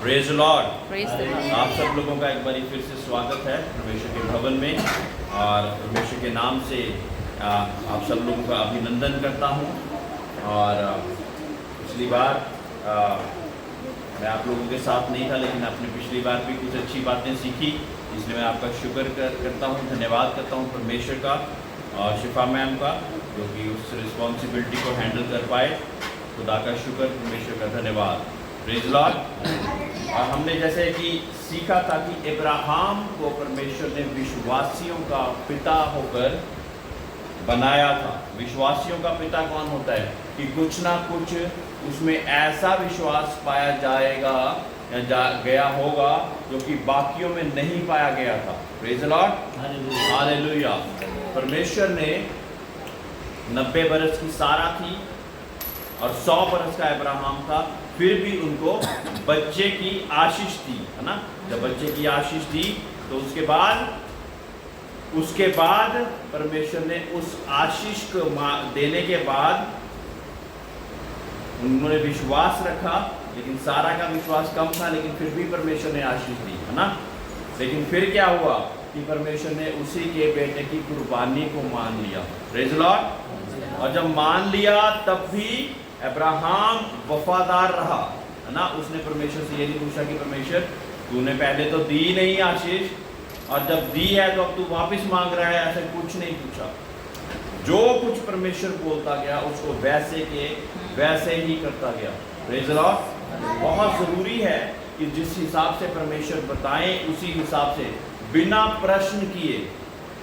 Praise Lord. Praise the Lord. आप सब लोगों का एक बार फिर से स्वागत है परमेश्वर के भवन में, और परमेश्वर के नाम से आप सब लोगों का अभिनंदन करता हूं। और पिछली बार मैं आप लोगों के साथ नहीं था, लेकिन आपने पिछली बार भी कुछ अच्छी बातें सीखी, इसलिए मैं आपका शुक्र करता हूं, धन्यवाद करता हूं परमेश्वर का और शिफा मैम का, जो कि उस रिस्पॉन्सिबिलिटी को हैंडल कर पाए। खुदा का शुक्र, परमेश्वर का धन्यवाद। Praise Lord. और हमने जैसे कि सीखा था कि अब्राहम को परमेश्वर ने विश्वासियों का पिता होकर बनाया था। विश्वासियों का पिता कौन होता है कि कुछ ना कुछ उसमें ऐसा विश्वास पाया जाएगा या गया होगा जो कि बाकियों में नहीं पाया गया था। Praise Lord, hallelujah. परमेश्वर ने 90 बरस की सारा थी और 100 बरस का अब्राहम था, फिर भी उनको बच्चे की आशीष थी, है ना। जब बच्चे की आशीष थी तो उसके बाद परमेश्वर ने उस आशीष को देने के बाद उन्होंने विश्वास रखा, लेकिन सारा का विश्वास कम था, लेकिन फिर भी परमेश्वर ने आशीष दी, है ना। लेकिन फिर क्या हुआ कि परमेश्वर ने उसी के बेटे की कुर्बानी को मान लिया। Praise Lord. और जब मान लिया तब भी अब्राहम वफादार रहा, है ना। उसने परमेश्वर से ये नहीं पूछा कि परमेश्वर तूने पहले तो दी नहीं आशीष, और जब दी है तो अब तू वापस मांग रहा है, ऐसा कुछ नहीं पूछा। जो कुछ परमेश्वर बोलता गया उसको वैसे ही करता गया। Praise Lord. बहुत ज़रूरी है कि जिस हिसाब से परमेश्वर बताएं उसी हिसाब से, बिना प्रश्न किए।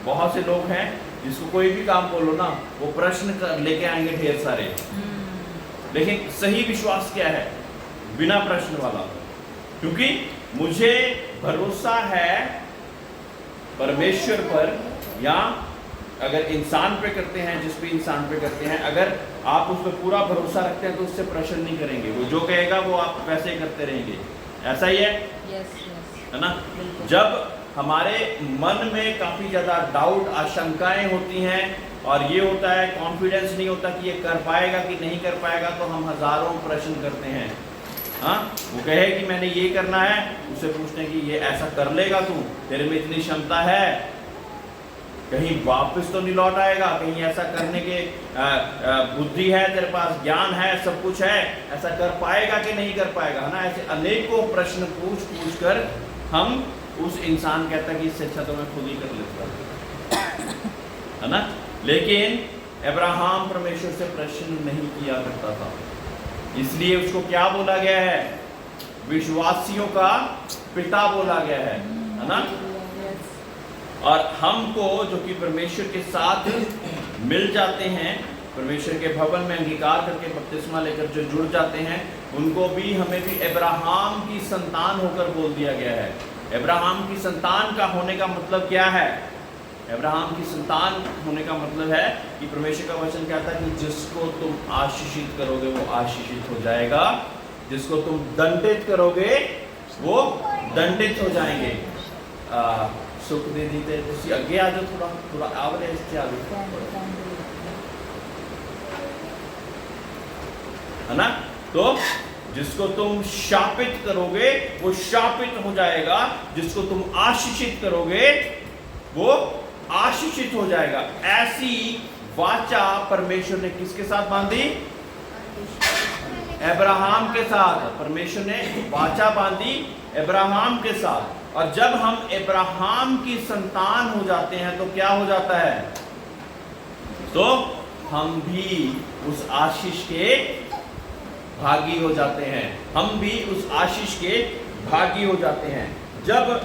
बहुत से लोग हैं जिसको कोई भी काम बोलो ना, वो प्रश्न लेके आएंगे ढेर सारे, लेकिन सही विश्वास क्या है? बिना प्रश्न वाला। क्योंकि मुझे भरोसा है परमेश्वर पर, या अगर इंसान पे करते हैं, जिस भी इंसान पे करते हैं, अगर आप उस पर पूरा भरोसा रखते हैं तो उससे प्रश्न नहीं करेंगे। वो जो कहेगा वो आप वैसे ही करते रहेंगे। ऐसा ही है, है ना। जब हमारे मन में काफ़ी ज़्यादा डाउट, आशंकाएं होती हैं और ये होता है, कॉन्फिडेंस नहीं होता कि ये कर पाएगा कि नहीं कर पाएगा, तो हम हज़ारों प्रश्न करते हैं। हाँ, वो कहे कि मैंने ये करना है, उससे पूछते हैं कि ये ऐसा कर लेगा तू, तेरे में इतनी क्षमता है, कहीं वापस तो नहीं लौट आएगा, कहीं ऐसा करने के बुद्धि है तेरे पास, ज्ञान है, सब कुछ है, ऐसा कर पाएगा कि नहीं कर पाएगा, है ना। ऐसे अनेकों प्रश्न पूछ कर हम उस इंसान कहता है कि इससे अच्छा तो मैं खुद ही कर लेता, है ना। लेकिन अब्राहम परमेश्वर से प्रश्न नहीं किया करता था, इसलिए उसको क्या बोला गया है? विश्वासियों का पिता बोला गया है ना। और हमको जो कि परमेश्वर के साथ मिल जाते हैं, परमेश्वर के भवन में अंगीकार करके बपतिस्मा लेकर जो जुड़ जाते हैं, उनको भी हमें भी अब्राहम की संतान होकर बोल दिया गया है। अब्राहम की संतान का होने का मतलब क्या है? अब्राहम की संतान होने का मतलब है कि परमेश्वर का वचन कहता है कि जिसको तुम आशीषित करोगे वो आशीषित हो जाएगा, जिसको तुम दंडित करोगे वो दंडित हो जाएंगे। सुख दे दीते तुसी अगे आ जाओ, थोड़ा आवरे इसके आगे, है ना। तो जिसको तुम शापित करोगे वो शापित हो जाएगा, जिसको तुम आशीषित करोगे वो आशीषित हो जाएगा। ऐसी वाचा परमेश्वर ने किसके साथ बांधी? अब्राहम के साथ। परमेश्वर ने वाचा बांधी अब्राहम के साथ। और जब हम अब्राहम की संतान हो जाते हैं तो क्या हो जाता है? तो हम भी उस आशीष के भागी हो जाते हैं, हम भी उस आशीष के भागी हो जाते हैं। जब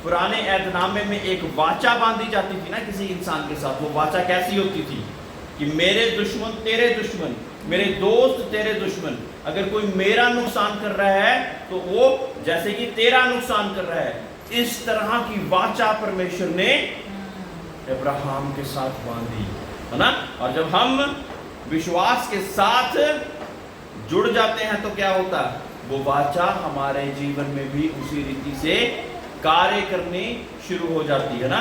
पुराने ऐतनामे में एक वाचा बांधी जाती थी ना किसी इंसान के साथ, वो वाचा कैसी होती थी कि मेरे दुश्मन तेरे दुश्मन, मेरे दोस्त तेरे दुश्मन, अगर कोई मेरा नुकसान कर रहा है तो वो जैसे कि तेरा नुकसान कर रहा है। इस तरह की वाचा परमेश्वर ने अब्राहम के साथ बांधी, है ना। और जब हम विश्वास के साथ जुड़ जाते हैं तो क्या होता है? वो वाचा हमारे जीवन में भी उसी रीति से कार्य करनी शुरू हो जाती है ना।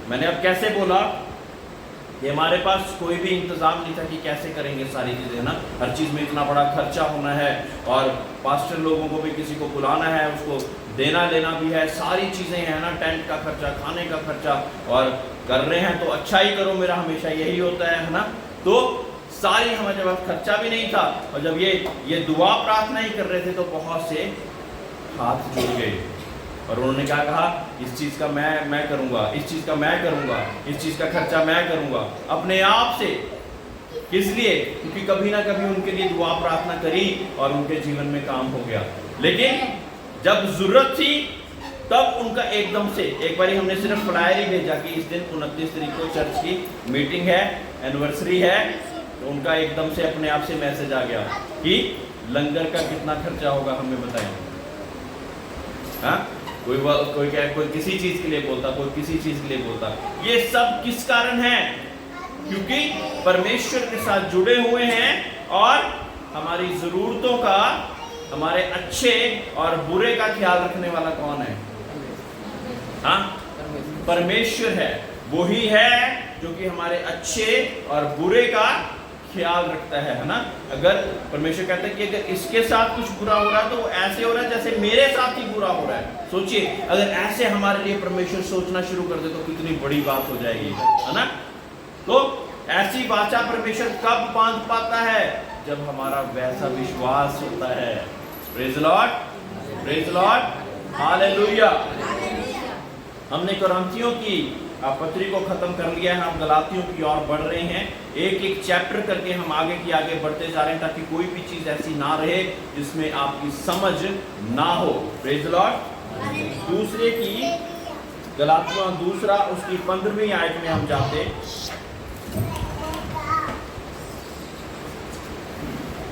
मैंने अब कैसे बोला ये हमारे पास कोई भी इंतजाम नहीं था कि कैसे करेंगे सारी चीज़ें ना, हर चीज़ में इतना बड़ा खर्चा होना है और पास्टर लोगों को भी किसी को बुलाना है, उसको देना लेना भी है, सारी चीज़ें हैं ना, टेंट का खर्चा, खाने का खर्चा, और कर रहे हैं तो अच्छा ही करो, मेरा हमेशा यही होता है ना। तो सारी हमारे पास खर्चा भी नहीं था, और जब ये दुआ प्रार्थना ही कर रहे थे तो बहुत से हाथ जुड़ गए और उन्होंने क्या कहा, इस चीज़ का मैं करूँगा, इस चीज़ का मैं करूँगा, इस चीज़ का खर्चा मैं करूँगा अपने आप से। किस लिए? क्योंकि कभी ना कभी उनके लिए दुआ प्रार्थना करी और उनके जीवन में काम हो गया। लेकिन जब जरूरत थी तब उनका एकदम से, एक बार हमने सिर्फ फ्लायर ही भेजा कि इस दिन 29 तारीख को चर्च की मीटिंग है, एनिवर्सरी है, तो उनका एकदम से अपने आप से मैसेज आ गया कि लंगर का कितना खर्चा होगा हमें बताएं। हाँ, कोई किसी चीज के लिए बोलता, कोई किसी चीज के लिए बोलता। ये सब किस कारण है? क्योंकि परमेश्वर के साथ जुड़े हुए हैं और हमारी जरूरतों का, हमारे अच्छे और बुरे का ख्याल रखने वाला कौन है? हाँ, परमेश्वर है। वही है जो कि हमारे अच्छे और बुरे का ख्याल रखता है ना। अगर परमेश्वर कहता है कि अगर इसके साथ कुछ बुरा हो रहा है तो वो ऐसे हो रहा है जैसे मेरे साथ ही बुरा हो रहा है। सोचिए, अगर ऐसे हमारे लिए परमेश्वर सोचना शुरू कर दे तो कितनी बड़ी बात हो जाएगी, है ना। तो ऐसी वाचा परमेश्वर कब बांध पाता है? जब हमारा वैसा विश्वास होता है। Praise Lord, praise Lord, hallelujah. हमने कुरिन्थियों की पत्री को खत्म कर लिया है, हम गलातियों की ओर बढ़ रहे हैं। एक एक चैप्टर करके हम आगे की आगे बढ़ते जा रहे हैं ताकि कोई भी चीज ऐसी ना रहे जिसमें आपकी समझ ना हो। Praise Lord. दूसरे की गलातियों दूसरा उसकी 15वीं आयत में हम जाते।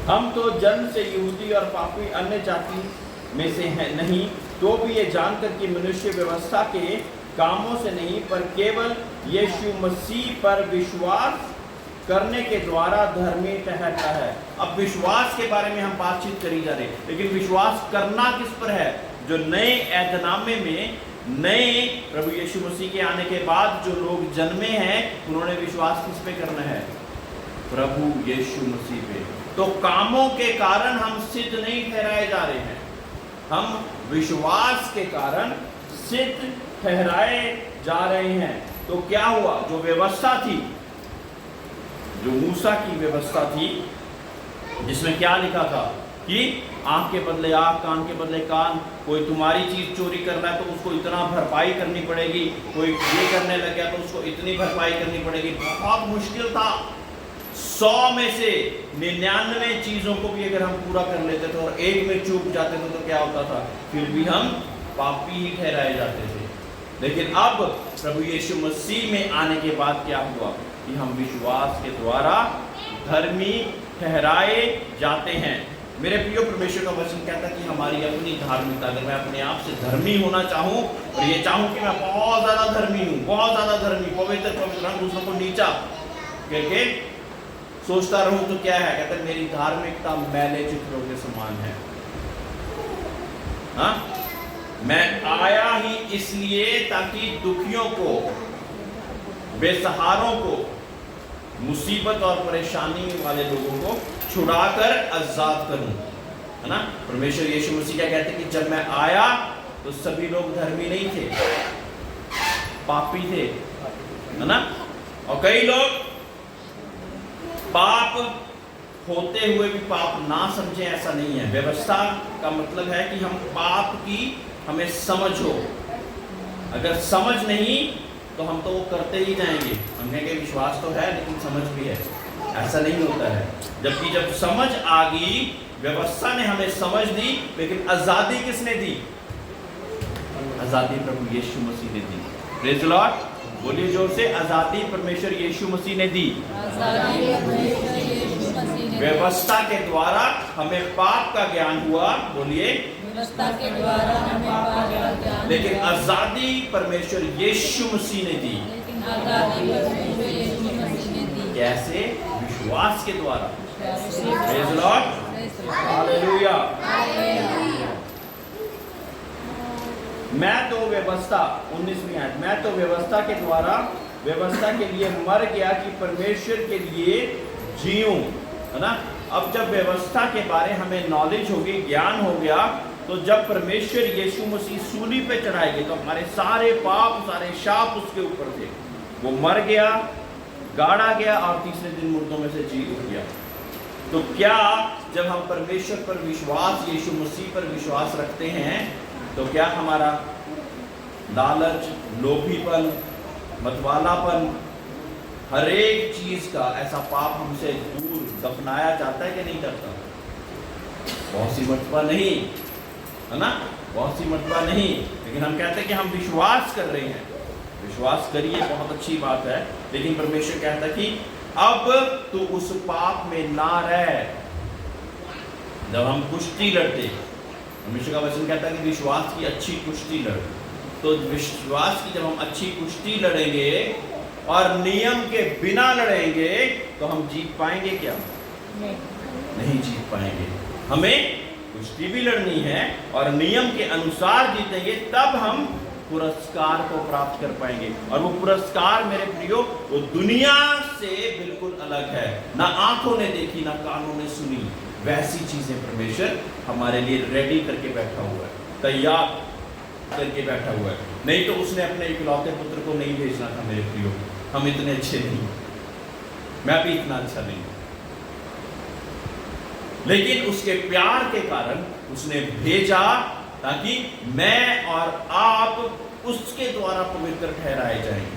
हम तो जन्म से यहूदी और पापी अन्य जाति में से हैं नहीं, तो भी ये जानकर कि मनुष्य व्यवस्था के कामों से नहीं पर केवल यीशु मसीह पर विश्वास करने के द्वारा धर्मी ठहरता है। अब विश्वास के बारे में हम बातचीत करी जा रहे हैं, लेकिन विश्वास करना किस पर है? जो नए ऐतनामे में नए प्रभु यीशु मसीह के आने के बाद जो लोग जन्मे हैं उन्होंने विश्वास किस पे करना है? प्रभु यीशु मसीह पे। तो कामों के कारण हम सिद्ध नहीं ठहराए जा रहे हैं, हम विश्वास के कारण सिद्ध ठहराए जा रहे हैं। तो क्या हुआ? जो व्यवस्था थी, जो मूसा की व्यवस्था थी, जिसमें क्या लिखा था कि आंख के बदले आंख, कान के बदले कान, कोई तुम्हारी चीज चोरी कर रहा है तो उसको इतना भरपाई करनी पड़ेगी, कोई ये करने लग गया तो उसको इतनी भरपाई करनी पड़ेगी। बहुत मुश्किल था। 100 में से 99 चीजों को भी अगर हम पूरा कर लेते थे और एक में चूक जाते थे तो क्या होता था? फिर भी हम पापी ही ठहराए जाते थे। लेकिन अब प्रभु यीशु मसीह में आने के बाद क्या हुआ कि हम विश्वास के द्वारा धर्मी ठहराए जाते हैं। मेरे प्रिय, परमेश्वर का वचन कहता है कि हमारी अपनी धार्मिकता, अगर मैं अपने आप से धर्मी होना चाहूं और ये चाहूं कि मैं बहुत ज्यादा धर्मी हूं, बहुत ज्यादा धर्मी, पवित्र पवित्र, दूसरों को नीचा करके सोचता रहूं तो क्या है? कहते मेरी धार्मिकता मैले चित्रों के समान है। हाँ, मैं आया ही इसलिए ताकि दुखियों को, बेसहारों को, मुसीबत और परेशानी वाले लोगों को छुड़ाकर आजाद करूं, है ना। परमेश्वर यीशु मसीह क्या कहते हैं कि जब मैं आया तो सभी लोग धर्मी नहीं थे, पापी थे, है ना। और कई लोग पाप होते हुए भी पाप ना समझे, ऐसा नहीं है। व्यवस्था का मतलब है कि हम पाप की हमें समझ हो। अगर समझ नहीं तो हम तो वो करते ही जाएंगे। हम कहेंगे विश्वास तो है लेकिन समझ भी है, ऐसा नहीं होता है। जबकि जब समझ आ गई, व्यवस्था ने हमें समझ दी, लेकिन आजादी किसने दी? आजादी प्रभु यीशु मसीह ने दी। Praise the Lord. बोलिए जोर से, आजादी परमेश्वर यीशु मसीह ने दी। व्यवस्था के द्वारा हमें पाप का ज्ञान हुआ। बोलिए, व्यवस्था के द्वारा हमें पाप का ज्ञान, लेकिन आजादी परमेश्वर यीशु मसीह ने दी। लेकिन आजादी परमेश्वर यीशु मसीह ने दी। कैसे? विश्वास के द्वारा। Praise the Lord, hallelujah. मैं तो व्यवस्था, 19वीं आयत, मैं तो व्यवस्था के द्वारा व्यवस्था के लिए मर गया कि परमेश्वर के लिए जीऊं, है ना। अब जब व्यवस्था के बारे हमें नॉलेज होगी, ज्ञान हो गया, तो जब परमेश्वर यीशु मसीह सूली पे चढ़ाए गए तो हमारे सारे पाप, सारे शाप उसके ऊपर थे। वो मर गया, गाड़ा गया और तीसरे दिन मुर्दों में से जी उठ गया। तो क्या जब हम परमेश्वर पर विश्वास, यीशु मसीह पर विश्वास रखते हैं, तो क्या हमारा लालच, लोभीपन, मतवालापन, हर एक चीज का ऐसा पाप हमसे दूर दफनाया जाता है कि नहीं करता? बहुत सी मर्तबा नहीं, है ना, बहुत सी मर्तबा नहीं। लेकिन हम कहते हैं कि हम विश्वास कर रहे हैं। विश्वास करिए, बहुत अच्छी बात है, लेकिन परमेश्वर कहता है कि अब तू उस पाप में ना रह। जब हम कुश्ती लड़ते, परमेश्वर का वचन कहता है कि विश्वास की अच्छी कुश्ती लड़। तो विश्वास की जब हम अच्छी कुश्ती लड़ेंगे और नियम के बिना लड़ेंगे, तो हम जीत पाएंगे क्या? नहीं जीत पाएंगे। हमें कुश्ती भी लड़नी है और नियम के अनुसार जीतेंगे, तब हम पुरस्कार को प्राप्त कर पाएंगे। और वो पुरस्कार मेरे प्रियो, वो दुनिया से बिल्कुल अलग है। ना आंखों ने देखी, ना कानों ने सुनी, वैसी चीजें परमेश्वर हमारे लिए रेडी करके बैठा हुआ है, तैयार करके बैठा हुआ है। नहीं तो उसने अपने इकलौते पुत्र को नहीं भेजना था मेरे प्रियो। हम इतने अच्छे नहीं, मैं भी इतना अच्छा नहीं, लेकिन उसके प्यार के कारण उसने भेजा, ताकि मैं और आप उसके द्वारा पवित्र ठहराए जाएंगे।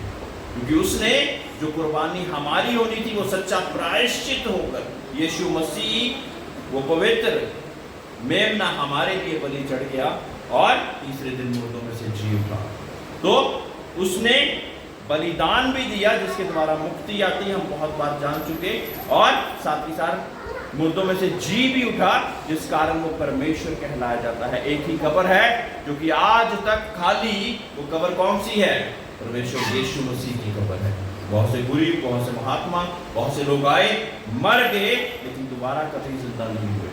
क्योंकि उसने जो कुर्बानी हमारी होनी थी, वो सच्चा प्रायश्चित होकर यीशु मसीह वो पवित्र मेमना हमारे लिए बलि चढ़ गया और तीसरे दिन मुर्दों में से जी उठा। तो उसने बलिदान भी दिया जिसके द्वारा मुक्ति आती है, हम बहुत बार जान चुके, और साथ ही साथ मुर्दों में से जी भी उठा, जिस कारण वो परमेश्वर कहलाया जाता है। एक ही कब्र है जो कि आज तक खाली, वो कब्र कौन सी है? परमेश्वर यीशु मसीह की कब्र है। बहुत से गुरु, बहुत से महात्मा, बहुत से लोग आए, मर गए, लेकिन दोबारा कभी जिंदा नहीं हुए।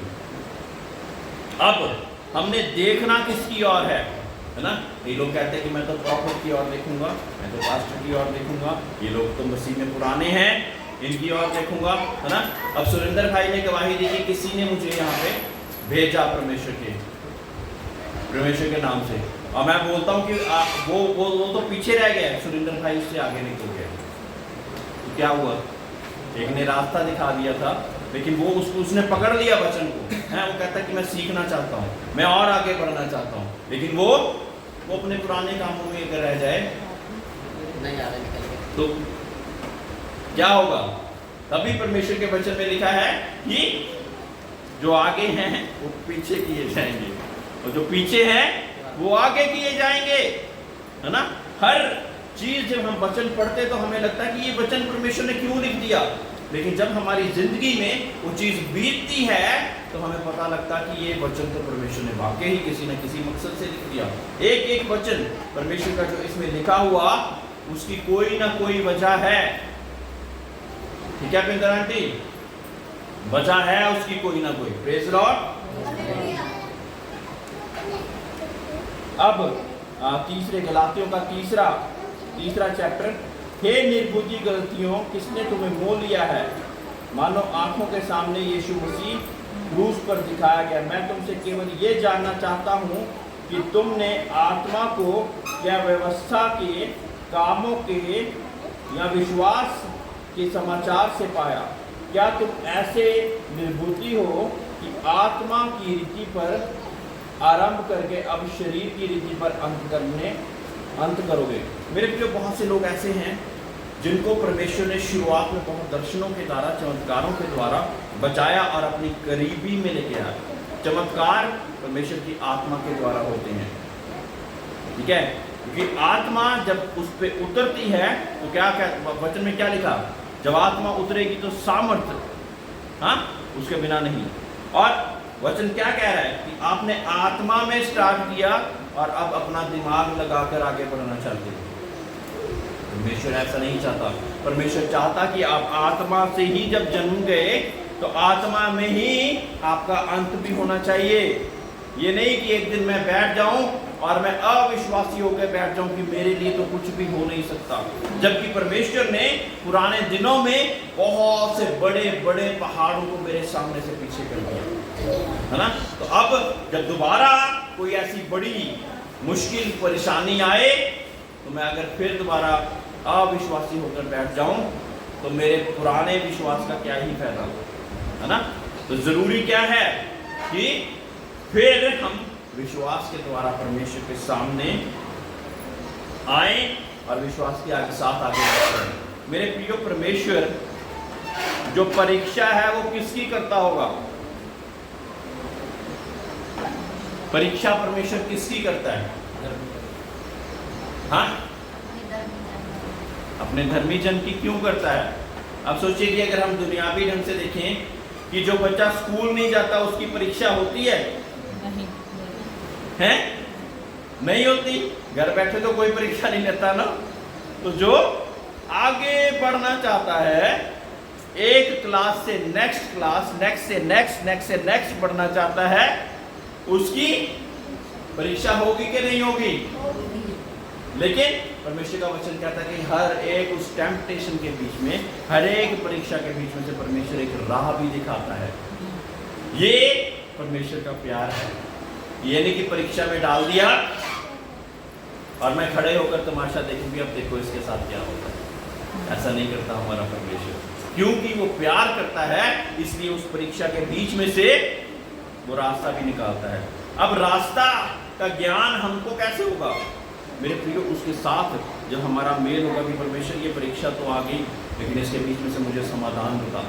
अब हमने देखना किसकी ओर है ना? ये लोग कहते हैं कि मैं तो प्रॉफिट की ओर देखूंगा, मैं तो पास्टर की ओर देखूंगा, ये लोग तो मसीह में पुराने हैं, इनकी ओर देखूंगा, है ना। अब सुरेंद्र भाई ने गवाही दी कि किसी ने मुझे यहाँ पे भेजा परमेश्वर के नाम से, और मैं बोलता हूँ कि वो तो पीछे रह गया, सुरेंद्र भाई उससे आगे निकल गया। तो क्या हुआ? एक ने रास्ता दिखा दिया था, लेकिन वो उसने पकड़ लिया वचन को, है। वो कहता है कि मैं सीखना चाहता हूँ, मैं और आगे बढ़ना चाहता हूँ, लेकिन वो अपने पुराने कामों में अगर रह जाए नहीं आ रहा निकल गया, तो क्या होगा? तभी परमेश्वर के वचन में लिखा है कि जो आगे हैं वो पीछे किए जाएंगे, और जो पीछे हैं वो आगे किए जाएंगे, है ना। हर चीज जब हम वचन पढ़ते तो हमें लगता है कि ये वचन परमेश्वर ने क्यों लिख दिया, लेकिन जब हमारी जिंदगी में वो चीज बीतती है तो हमें पता लगता कि ये वचन तो परमेश्वर ने वाकई ही किसी न किसी मकसद से लिख दिया। एक एक वचन परमेश्वर का जो इसमें लिखा हुआ, उसकी कोई ना कोई वजह है। ठीक है पिंकर आंटी, वजह है उसकी कोई ना कोई। Praise Lord. अब तीसरे गलातियों का तीसरा चैप्टर। हे निर्बुद्धि गलतियों, किसने तुम्हें मोल लिया है? मानो आंखों के सामने यीशु मसीह क्रूस पर दिखाया गया। मैं तुमसे केवल ये जानना चाहता हूँ कि तुमने आत्मा को या व्यवस्था के कामों के या विश्वास के समाचार से पाया? क्या तुम ऐसे निर्बुद्धि हो कि आत्मा की रीति पर आरंभ करके अब शरीर की रीति पर अंत करोगे? मेरे प्रिय, बहुत से लोग ऐसे हैं जिनको परमेश्वर ने शुरुआत में बहुत दर्शनों के द्वारा, चमत्कारों के द्वारा बचाया और अपनी करीबी में लेके आया। चमत्कार परमेश्वर की आत्मा के द्वारा होते हैं, ठीक है। क्योंकि आत्मा जब उस पर उतरती है तो क्या वचन में क्या लिखा? जब आत्मा उतरेगी तो सामर्थ्य, हाँ, उसके बिना नहीं। और वचन क्या कह रहा है कि आपने आत्मा में स्टार्ट किया और अब अपना दिमाग लगाकर आगे बढ़ना चाहते हो। परमेश्वर ऐसा नहीं चाहता। परमेश्वर चाहता कि आप आत्मा से ही जब जन्म गए तो आत्मा में ही आपका अंत भी होना चाहिए। ये नहीं कि एक दिन मैं बैठ जाऊं और मैं अविश्वासी होकर बैठ जाऊं कि मेरे लिए तो कुछ भी हो नहीं सकता, जबकि परमेश्वर ने पुराने दिनों में बहुत से बड़े बड़े पहाड़ों को मेरे सामने से पीछे कर दिया, है ना। तो अब जब दोबारा कोई ऐसी बड़ी मुश्किल परेशानी आए तो मैं अगर फिर दोबारा अविश्वासी होकर बैठ जाऊं तो मेरे पुराने विश्वास का क्या ही फायदा, है ना। तो जरूरी क्या है कि फिर हम विश्वास के द्वारा परमेश्वर के सामने आए और विश्वास के साथ आगे बढ़ते हैं। मेरे प्रिय, परमेश्वर जो परीक्षा है वो किसकी करता होगा? परीक्षा परमेश्वर किसकी करता है? हाँ, अपने धर्मी जन की क्यों करता है? अब सोचिए कि अगर हम दुनियावी ढंग से देखें कि जो बच्चा स्कूल नहीं जाता उसकी परीक्षा होती है? हैं? नहीं होती। घर बैठे तो कोई परीक्षा नहीं लेता ना। तो जो आगे बढ़ना चाहता है, एक क्लास से नेक्स्ट क्लास, नेक्स्ट से नेक्स्ट, नेक्स्ट से नेक्स्ट बढ़ना चाहता है, उसकी परीक्षा होगी कि नहीं होगी? लेकिन परमेश्वर का वचन कहता है कि हर एक उस टेम्पटेशन के बीच में, हर एक परीक्षा के बीच में से परमेश्वर एक राह भी दिखाता है। ये परमेश्वर का प्यार है। ये नहीं कि परीक्षा में डाल दिया और मैं खड़े होकर तमाशा देखूंगी, अब देखो इसके साथ क्या होता है। ऐसा नहीं करता हमारा परमेश्वर, क्योंकि वो प्यार करता है, इसलिए उस परीक्षा के बीच में से वो रास्ता भी निकालता है। अब रास्ता का ज्ञान हमको कैसे होगा? मेरे प्रियो, उसके साथ जब हमारा मेल होगा कि परमेश्वर ये परीक्षा तो आ गई, लेकिन इसके बीच में से मुझे समाधान बता,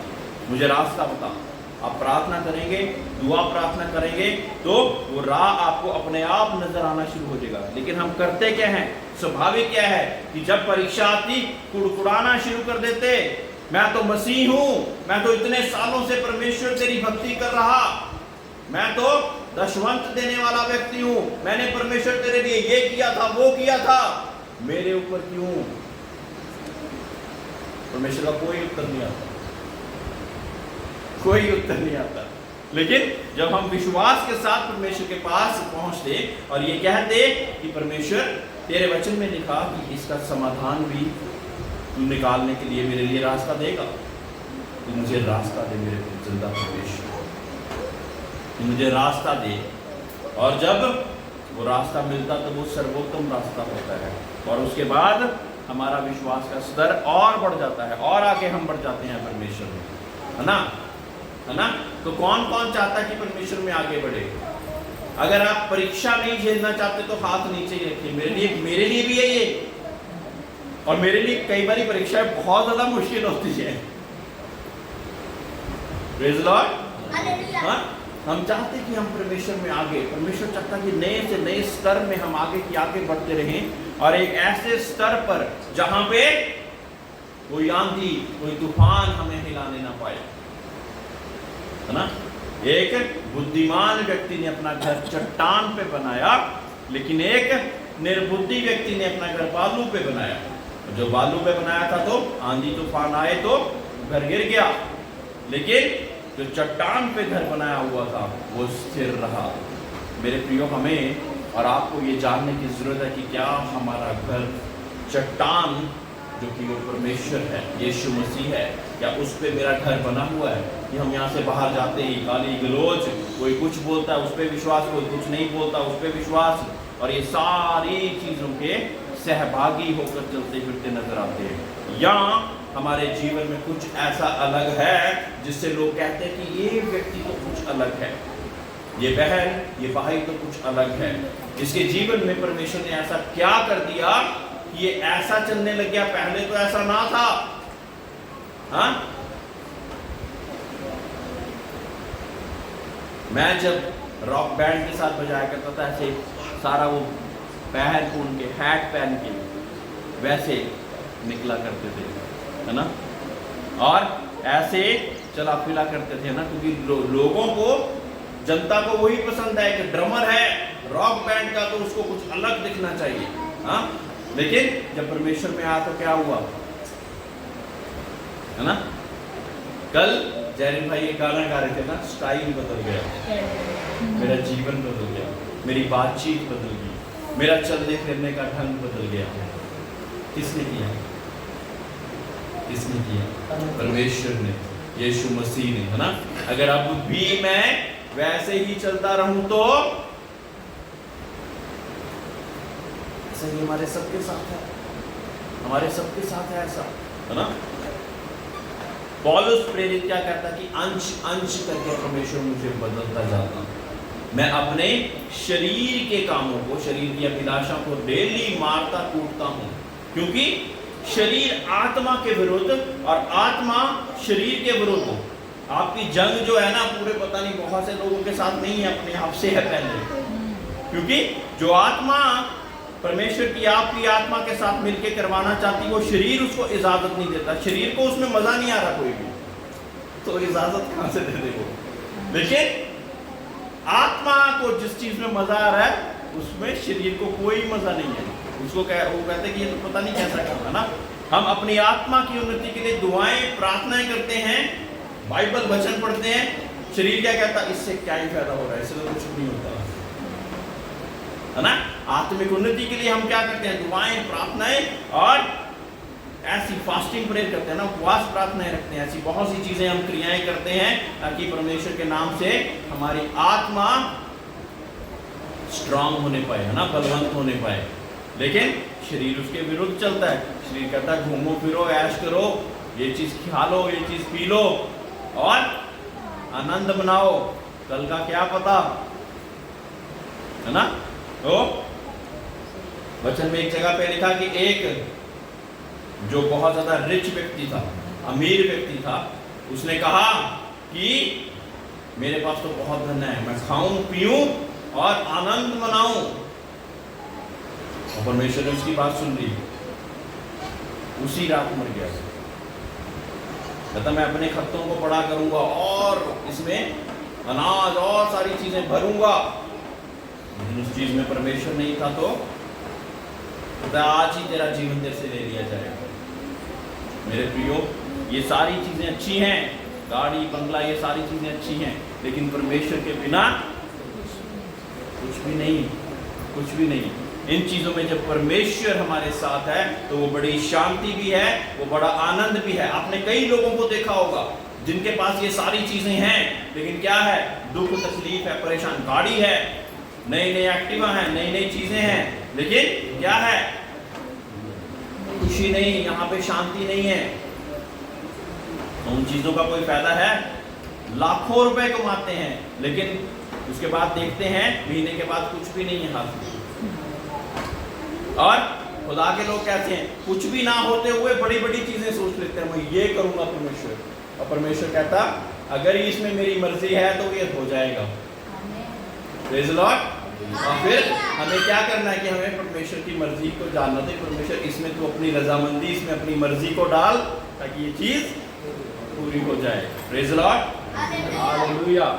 मुझे रास्ता बता। आप प्रार्थना करेंगे, दुआ प्रार्थना करेंगे तो वो राह आपको अपने आप नजर आना शुरू हो जाएगा। लेकिन हम करते क्या हैं? स्वाभाविक क्या है कि जब परीक्षा आती कुड़कुड़ाना शुरू कर देते, मैं तो मसीह हूं, मैं तो इतने सालों से परमेश्वर तेरी भक्ति कर रहा, मैं तो दशवंत देने वाला व्यक्ति हूं, मैंने परमेश्वर तेरे लिए ये किया था, वो किया था, मेरे ऊपर क्यों? परमेश्वर का कोई उत्तर नहीं आता, कोई उत्तर नहीं आता। लेकिन जब हम विश्वास के साथ परमेश्वर के पास पहुंचते और ये कहते कि परमेश्वर तेरे वचन में लिखा कि इसका समाधान भी तू निकालने के लिए मेरे लिए रास्ता देगा, तू मुझे रास्ता दे मेरे जिंदा परमेश्वर, मुझे रास्ता दे। और जब वो रास्ता मिलता तो वो सर्वोत्तम रास्ता होता है, और उसके बाद हमारा विश्वास का स्तर और बढ़ जाता है और आगे हम बढ़ जाते हैं परमेश्वर में, है ना, है ना। तो कौन कौन चाहता है कि परमेश्वर में आगे बढ़े? अगर आप परीक्षा नहीं झेलना चाहते तो हाथ नीचे ही रखिए। मेरे लिए भी है ये, और मेरे लिए कई बार परीक्षाएं बहुत ज्यादा मुश्किल होती है। Praise Lord. हाँ, हम चाहते कि हम परमेश्वर में आगे, परमेश्वर चाहता कि नए से नए स्तर में हम आगे की आगे बढ़ते रहें, और एक ऐसे स्तर पर जहां पे कोई आंधी, कोई तूफान हमें हिलाने ना पाए, है ना। एक बुद्धिमान व्यक्ति ने अपना घर चट्टान पे बनाया, लेकिन एक निर्बुद्धि व्यक्ति ने अपना घर बालू पे बनाया। जो बालू पे बनाया था तो आंधी तूफान आए तो घर गिर गया, लेकिन जो चट्टान पे घर बनाया हुआ था वो स्थिर रहा। मेरे प्रियो, हमें और आपको ये जानने की जरूरत है कि क्या हमारा घर चट्टान, जो कि वो परमेश्वर है, यीशु मसीह है, क्या उस पे मेरा घर बना हुआ है कि हम यहाँ से बाहर जाते ही गाली गलोच, कोई कुछ बोलता है उस पर विश्वास, कोई कुछ नहीं बोलता उस पर विश्वास, और ये सारी चीज़ों के सहभागी होकर चलते फिरते नजर आते हैं। या हमारे जीवन में कुछ ऐसा अलग है जिससे लोग कहते हैं कि ये व्यक्ति तो कुछ अलग है, ये बहन, ये भाई तो कुछ अलग है, इसके जीवन में परमेश्वर ने ऐसा क्या कर दिया कि ये ऐसा चलने लग गया, पहले तो ऐसा ना था। हाँ, मैं जब रॉक बैंड के साथ बजाया करता था, ऐसे सारा वो पहन को उनके हैट पहन के वैसे निकला करते थे, है ना, और ऐसे चला फिरा करते थे ना, क्योंकि लोगों को, जनता को वही पसंद है कि ड्रमर है रॉक बैंड का तो उसको कुछ अलग दिखना चाहिए। हाँ, लेकिन जब परमेश्वर में आया तो क्या हुआ, है ना। कल जैरिन भाई ये गाना गा रहे थे ना, स्टाइल बदल गया, मेरा जीवन बदल गया। मेरी बातचीत बदल गई, मेरा चलने फिरने का ढंग बदल गया। किसने किया? किसने किया? परमेश्वर ने, यीशु मसीह ने, है ना। अगर अब भी मैं वैसे ही चलता रहूं तो ऐसा ही हमारे सबके साथ है, हमारे सबके साथ है ऐसा, है ना। पौलुस प्रेरित क्या करता कि अंश अंश करके परमेश्वर मुझे बदलता जाता, मैं अपने शरीर के कामों को, शरीर की अभिलाषा को डेली मारता कूटता हूं, क्योंकि शरीर आत्मा के विरुद्ध और आत्मा शरीर के विरुद्ध। आपकी जंग जो है ना, पूरे पता नहीं बहुत से लोगों के साथ नहीं है, अपने आप से है पहले, क्योंकि जो आत्मा परमेश्वर की आपकी आत्मा के साथ मिलकर करवाना चाहती, वो शरीर उसको इजाजत नहीं देता, शरीर को उसमें मजा नहीं आ रहा कोई भी, तो इजाजत कहां से दे दे वो। लेकिन आत्मा को जिस चीज में मजा आ रहा है उसमें शरीर को कोई मजा नहीं है, उसको वो कहते हैं कि ये तो पता नहीं कैसा काम है ना। हम अपनी आत्मा की उन्नति के लिए दुआएं प्रार्थनाएं करते हैं, बाइबल वचन पढ़ते हैं, शरीर क्या कहता है, इससे क्या ही फायदा हो रहा है, इससे तो कुछ नहीं होता, है ना। आत्मिक उन्नति के लिए हम क्या करते हैं, दुआएं प्रार्थनाएं और ऐसी फास्टिंग प्रेयर करते हैं ना, उपवास प्रार्थनाएं रखते हैं, ऐसी बहुत सी चीजें हम क्रियाएं करते हैं ताकि परमेश्वर के नाम से हमारी आत्मा स्ट्रांग होने पाए, है ना, बलवंत होने पाए। लेकिन शरीर उसके विरुद्ध चलता है, शरीर कहता है घूमो फिरो, ऐश करो, ये चीज खा लो, ये चीज पी लो और आनंद मनाओ, कल का क्या पता, है ना। तो वचन में एक जगह पे लिखा कि एक जो बहुत ज्यादा रिच व्यक्ति था, अमीर व्यक्ति था, उसने कहा कि मेरे पास तो बहुत धन है, मैं खाऊं पीऊं और आनंद मनाऊं। और परमेश्वर ने उसकी बात सुन ली, उसी रात मर गया। कहता मैं अपने खत्तों को बड़ा करूंगा और इसमें अनाज और सारी चीजें भरूंगा, लेकिन उस चीज में परमेश्वर नहीं था, तो आज ही तेरा जीवन तेरे से ले लिया जाएगा। मेरे प्रियो, ये सारी चीजें अच्छी हैं, गाड़ी बंगला ये सारी चीजें अच्छी हैं, लेकिन परमेश्वर के बिना कुछ भी नहीं, कुछ भी नहीं। इन चीजों में जब परमेश्वर हमारे साथ है तो वो बड़ी शांति भी है, वो बड़ा आनंद भी है। आपने कई लोगों को देखा होगा जिनके पास ये सारी चीजें हैं, लेकिन क्या है, दुख तकलीफ है, परेशान, गाड़ी है, नई नई एक्टिवा है, नई नई चीजें हैं, लेकिन क्या है, खुशी नहीं, यहाँ पे शांति नहीं है। तो उन चीजों का कोई फायदा है? लाखों रुपए कमाते हैं, लेकिन उसके बाद देखते हैं महीने के बाद कुछ भी नहीं है हाथ में। और खुदा के लोग कहते हैं कुछ भी ना होते हुए बड़ी बड़ी चीजें सोच लेते हैं, मैं ये करूंगा परमेश्वर, और परमेश्वर कहता अगर इसमें मेरी मर्जी है तो ये हो जाएगा। Praise the Lord. और फिर हमें क्या करना है कि हमें परमेश्वर की मर्जी को जानना चाहिए, परमेश्वर इसमें तो अपनी रजामंदी, इसमें अपनी मर्जी को डाल ताकि ये चीज पूरी हो जाए। Praise the Lord, hallelujah.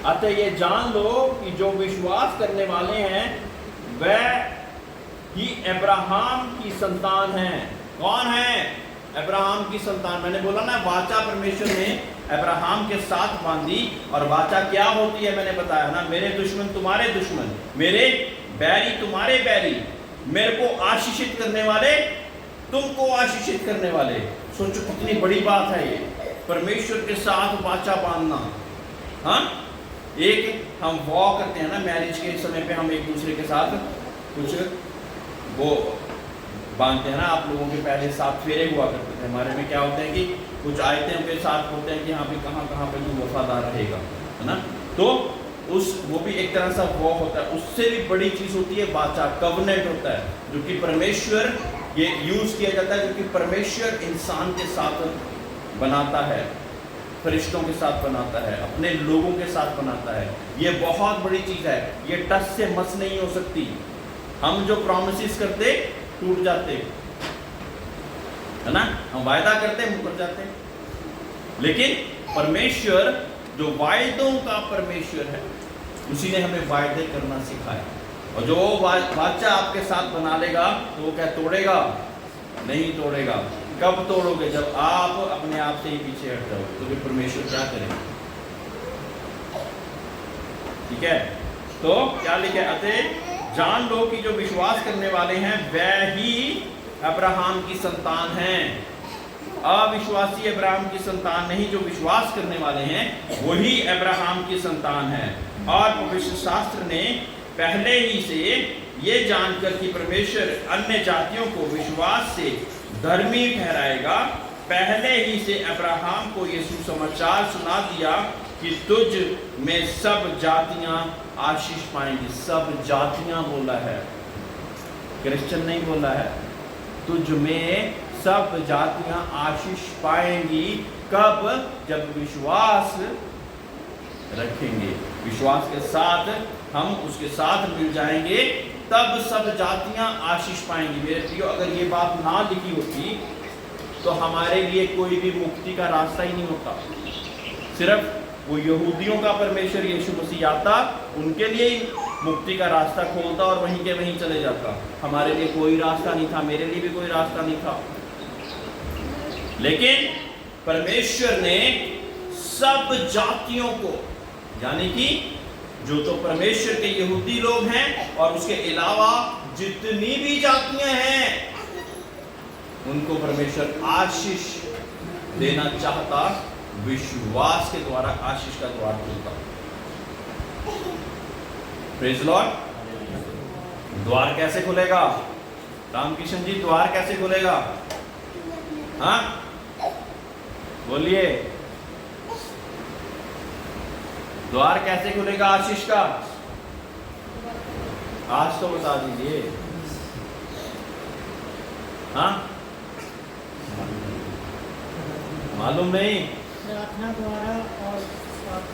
अतः ये जान लो कि जो विश्वास करने वाले हैं वह ही अब्राहम की संतान है। कौन है अब्राहम की संतान? मैंने बोला ना, वाचा परमेश्वर ने अब्राहम के साथ बांधी, और वाचा क्या होती है मैंने बताया ना, मेरे दुश्मन तुम्हारे दुश्मन, मेरे बैरी तुम्हारे बैरी, मेरे को आशीषित करने वाले तुमको आशीषित करने वाले। सोचो कितनी बड़ी बात है ये, परमेश्वर के साथ वाचा बांधना। हाँ, एक हम वॉ करते हैं ना मैरिज के समय पे, हम एक दूसरे के साथ कुछ वो बांधते हैं ना। आप लोगों के पहले 7 फेरे हुआ करते थे, हमारे में क्या होते हैं कि कुछ आयतें के साथ होते हैं कि यहाँ पे कहाँ पे तू वफादार रहेगा, है ना। तो वो भी एक तरह सा वॉ होता है। उससे भी बड़ी चीज होती है वाचा, कवनेंट होता है, जो कि परमेश्वर ये यूज किया जाता है, जो कि परमेश्वर इंसान के साथ बनाता है, फरिश्तों के साथ बनाता है, अपने लोगों के साथ बनाता है। ये बहुत बड़ी चीज है, ये टच से मस नहीं हो सकती। हम जो प्रॉमिसेस करते टूट जाते, है ना, हम वायदा करते मुकर जाते, लेकिन परमेश्वर जो वायदों का परमेश्वर है, उसी ने हमें वायदे करना सिखाया। और जो वाचा आपके साथ बना लेगा तो वो क्या तोड़ेगा? नहीं तोड़ेगा। कब तोड़ोगे? जब आप अपने आप से ही पीछे हट जाओगे, तो फिर परमेश्वर क्या करेगा? ठीक है, तो क्या लिखे, अतः जान लो कि जो विश्वास करने वाले हैं वह ही अब्राहम की संतान हैं। अविश्वासी अब्राहम की संतान नहीं, जो विश्वास करने वाले हैं वही अब्राहम की संतान है। और पवित्र शास्त्र ने पहले ही से ये जानकर कि परमेश्वर अन्य जातियों को विश्वास से धर्मी ठहराएगा, पहले ही से अब्राहम को ये सुसमाचार सुना दिया कि तुझ में सब जातियां आशीष पाएंगी। सब जातियां बोला है, क्रिश्चियन नहीं बोला है। तुझ में सब जातियां आशीष पाएंगी। कब? जब विश्वास रखेंगे, विश्वास के साथ हम उसके साथ मिल जाएंगे, तब सब जातियां आशीष पाएंगी। मेरे प्रियो, अगर ये बात ना लिखी होती तो हमारे लिए कोई भी मुक्ति का रास्ता ही नहीं होता। सिर्फ वो यहूदियों का परमेश्वर यीशु मसीह आता, उनके लिए ही मुक्ति का रास्ता खोलता और वहीं के वहीं चले जाता। हमारे लिए कोई रास्ता नहीं था, मेरे लिए भी कोई रास्ता नहीं था। लेकिन परमेश्वर ने सब जातियों को, यानी कि जो तो परमेश्वर के यहूदी लोग हैं और उसके अलावा जितनी भी जातियां हैं, उनको परमेश्वर आशीष देना चाहता। विश्वास के द्वारा आशीष का द्वार खुलता। Praise Lord. द्वार कैसे खुलेगा? रामकिशन जी, द्वार कैसे खुलेगा? हाँ, बोलिए, द्वार कैसे खुलेगा आशीष का? आज तो बता दीजिए। हाँ, मालूम नहीं? प्रार्थना द्वारा और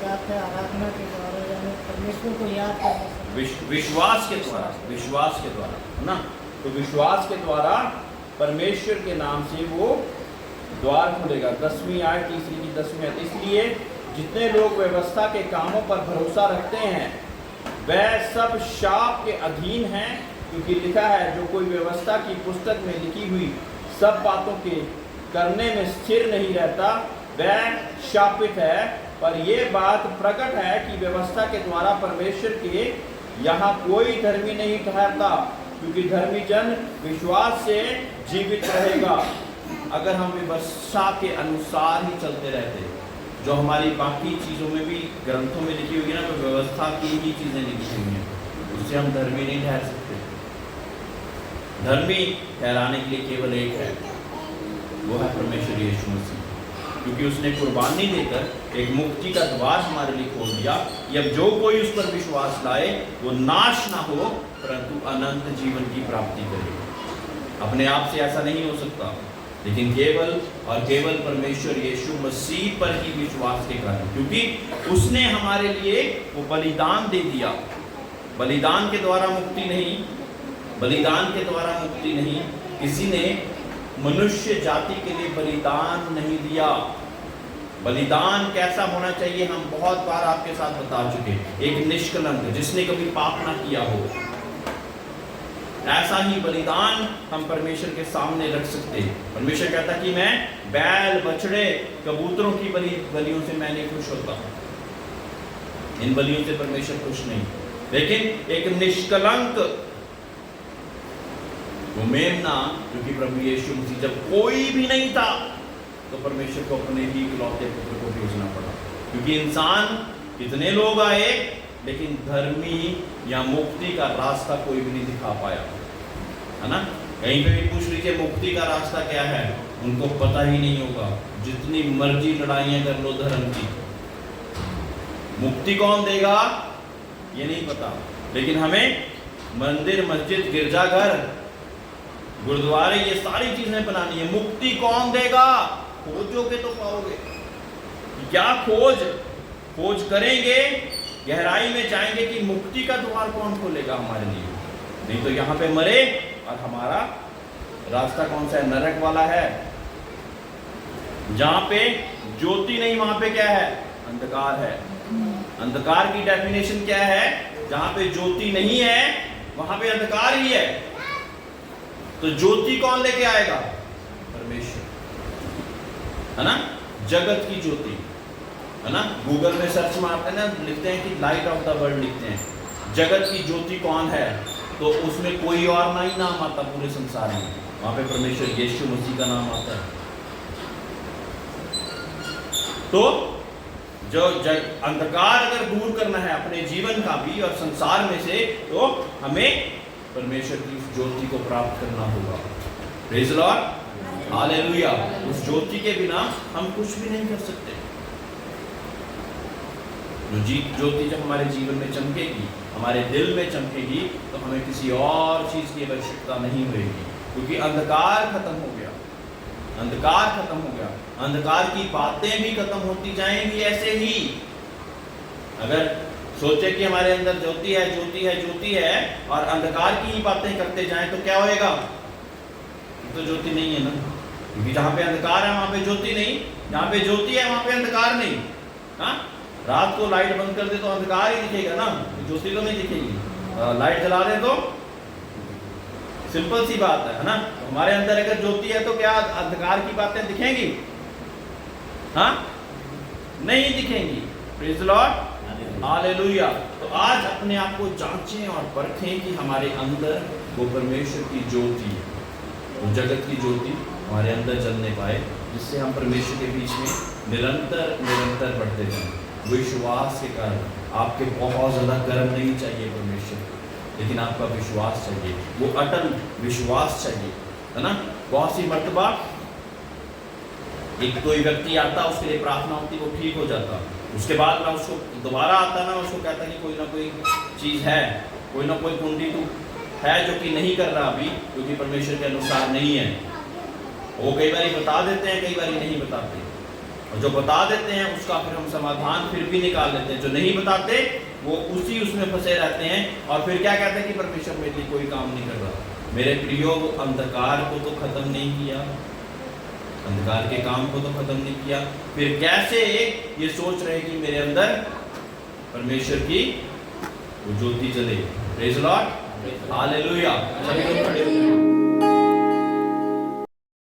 आराधना के द्वारा, यानी परमेश्वर को याद करने से। विश्वास के द्वारा, विश्वास के द्वारा, है ना? तो विश्वास के द्वारा परमेश्वर के नाम से वो द्वार खुलेगा। 10वीं आयत, तीसरी की 10वीं आयत। इसलिए जितने लोग व्यवस्था के कामों पर भरोसा रखते हैं वह सब शाप के अधीन हैं, क्योंकि लिखा है, जो कोई व्यवस्था की पुस्तक में लिखी हुई सब बातों के करने में स्थिर नहीं रहता वह शापित है। पर यह बात प्रकट है कि व्यवस्था के द्वारा परमेश्वर के यहाँ कोई धर्मी नहीं ठहरता, क्योंकि धर्मी जन विश्वास से जीवित रहेगा। अगर हम व्यवस्था के अनुसार ही चलते रहते, जो हमारी बाकी चीज़ों में भी ग्रंथों में लिखी हुई है ना, तो व्यवस्था की ही चीज़ें लिखी हुई हैं, उससे हम धर्मी नहीं ठहर सकते। धर्मी ठहराने के लिए केवल एक है, वो है परमेश्वर यीशु मसीह, क्योंकि उसने कुर्बानी देकर एक मुक्ति का द्वार हमारे लिए खोल दिया कि अब जो कोई उस पर विश्वास लाए वो नाश ना हो परंतु अनंत जीवन की प्राप्ति करे। अपने आप से ऐसा नहीं हो सकता, लेकिन केवल और केवल परमेश्वर यीशु मसीह पर ही विश्वास के कारण, क्योंकि उसने हमारे लिए वो बलिदान दे दिया। बलिदान के द्वारा मुक्ति नहीं, बलिदान के द्वारा मुक्ति नहीं। किसी ने मनुष्य जाति के लिए बलिदान नहीं दिया। बलिदान कैसा होना चाहिए हम बहुत बार आपके साथ बता चुके। एक निष्कलंक, जिसने कभी पाप ना किया हो, ऐसा ही बलिदान हम परमेश्वर के सामने रख सकते। परमेश्वर कहता कि मैं बैल, बछड़े, कबूतरों की बलियों से मैं नहीं खुश होता। इन बलियों से परमेश्वर खुश नहीं, लेकिन एक निष्कलंक वो मेमना, क्योंकि प्रभु यीशु मसीह जब कोई भी नहीं था तो परमेश्वर को अपने ही इकलौते पुत्र को भेजना पड़ा, क्योंकि इंसान कितने लोग आए लेकिन धर्मी या मुक्ति का रास्ता कोई भी नहीं दिखा पाया, है ना? कहीं पे भी पूछ लीजिए मुक्ति का रास्ता क्या है, उनको पता ही नहीं होगा। जितनी मर्जी लड़ाइयां कर लो धर्म की, मुक्ति कौन देगा ये नहीं पता। लेकिन हमें मंदिर, मस्जिद, गिरजाघर, गुरुद्वारे, ये सारी चीजें बनानी है। मुक्ति कौन देगा? खोजोगे तो पाओगे। क्या खोज करेंगे, गहराई में जाएंगे कि मुक्ति का द्वार कौन खोलेगा हमारे लिए। नहीं तो यहाँ पे मरे और हमारा रास्ता कौन सा है? नरक वाला है। जहां पे ज्योति नहीं वहां पे क्या है? अंधकार है। अंधकार की डेफिनेशन क्या है? जहां पे ज्योति नहीं है वहां पे अंधकार ही है। तो ज्योति कौन लेके आएगा? परमेश्वर, है ना? जगत की ज्योति। है ना, गूगल में सर्च मारते हैं ना, लिखते हैं कि लाइट ऑफ द वर्ल्ड लिखते हैं, जगत की ज्योति कौन है, तो उसमें कोई और नहीं नाम आता पूरे संसार में, वहां पे परमेश्वर यीशु मसीह का नाम आता है। तो जो अंधकार अगर दूर करना है अपने जीवन का भी और संसार में से, तो हमें परमेश्वर की उस ज्योति को प्राप्त करना होगा। Praise the Lord, hallelujah. उस ज्योति के बिना हम कुछ भी नहीं कर सकते। ज्योति जब हमारे जीवन में चमकेगी, हमारे दिल में चमकेगी, तो हमें किसी और चीज की आवश्यकता नहीं होगी, क्योंकि अंधकार खत्म हो गया, अंधकार खत्म हो गया। अंधकार की बातें भी खत्म होती जाएंगी। ऐसे ही अगर सोचे कि हमारे अंदर ज्योति है, ज्योति है, ज्योति है, और अंधकार की ही बातें करते जाएं, तो क्या होएगा? तो ज्योति नहीं है ना, क्योंकि जहां पे अंधकार है वहां पे ज्योति नहीं, जहां पे ज्योति है वहां पे अंधकार नहीं। हाँ, रात को लाइट बंद कर दे तो अंधकार ही दिखेगा ना, ज्योति तो नहीं दिखेगी। लाइट जला दे तो सिंपल सी बात है ना। तो हमारे अंदर अगर ज्योति है तो क्या अंधकार की बातें दिखेंगी? हाँ, नहीं दिखेंगी। Praise the Lord, hallelujah. तो आज अपने आप को जांचें और परखें कि हमारे अंदर वो परमेश्वर की ज्योति, वो जगत की ज्योति हमारे अंदर जलने पाए, जिससे हम परमेश्वर के बीच में निरंतर निरंतर बढ़ते जाएं। विश्वास के कारण आपके बहुत ज़्यादा गर्म नहीं चाहिए परमेश्वर, लेकिन आपका विश्वास चाहिए, वो अटल विश्वास चाहिए, है ना। बहुत सी मर्तबा एक कोई व्यक्ति आता, उसके लिए प्रार्थना होती, वो ठीक हो जाता, उसके बाद ना उसको दोबारा आता ना, उसको कहता कि कोई ना कोई चीज़ है, कोई ना कोई कुंडी तो है जो कि नहीं कर रहा अभी, क्योंकि परमेश्वर के अनुसार नहीं है। वो कई बार बता देते हैं, कई बार नहीं बताते, और जो बता देते हैं उसका फिर हम समाधान फिर भी निकाल लेते हैं। जो नहीं बताते वो उसी उसमें फंसे रहते हैं, और फिर क्या कहते हैं कि परमेश्वर मेरे लिए कोई काम नहीं कर रहा। मेरे प्रियो, वो अंधकार को तो खत्म नहीं किया, अंधकार के काम को तो खत्म नहीं किया, फिर कैसे ये सोच रहे कि मेरे अंदर परमेश्वर की वो ज्योति जले। Praise the Lord, hallelujah.